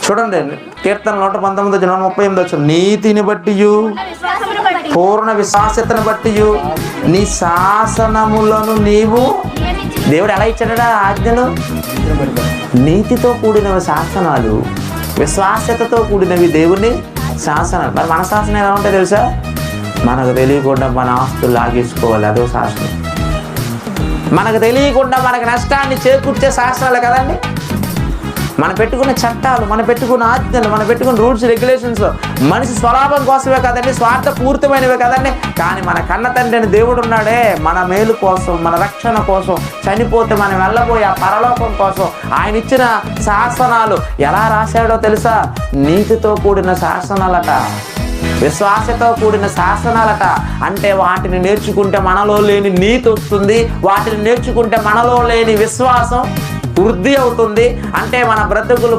చూడండి, కీర్తన 119:38 నీతిని బట్టి, పూర్ణ విశ్వాసతను బట్టి నీ శాసనములను నీవు. దేవుడు ఎలా ఇచ్చాడా ఆజ్ఞలు? నీతితో కూడిన శాసనాలు, విశ్వాసతతో కూడినవి దేవుని శాసనాలు. మరి మన శాసనం ఎలా ఉంటాయి తెలుసా? మనకు తెలియకుండా మన ఆస్తులు లాగేసుకోవాలి, అదో శాసనం. మనకు తెలియకుండా మనకు నష్టాన్ని చేకూర్చే శాసనాలు కదండి. మనం పెట్టుకున్న చట్టాలు, మనం పెట్టుకున్న ఆజ్ఞలు, మనం పెట్టుకున్న రూల్స్ రెగ్యులేషన్స్ మనిషి స్వలాభం కోసమే కదండి, స్వార్థపూరితమైనవే కదండి. కానీ మన కన్న తండ్రి అని దేవుడు ఉన్నాడే, మన మేలు కోసం, మన రక్షణ కోసం, చనిపోతే మనం వెళ్ళబోయే ఆ పరలోకం కోసం ఆయన ఇచ్చిన శాసనాలు ఎలా రాశాడో తెలుసా? నీతితో కూడిన శాసనాలట, విశ్వాసతో కూడిన శాసనాలట. అంటే వాటిని నేర్చుకుంటే మనలో లేని నీతి వస్తుంది, వాటిని నేర్చుకుంటే మనలో లేని విశ్వాసం వృద్ధి అవుతుంది. అంటే మన బ్రతుకులు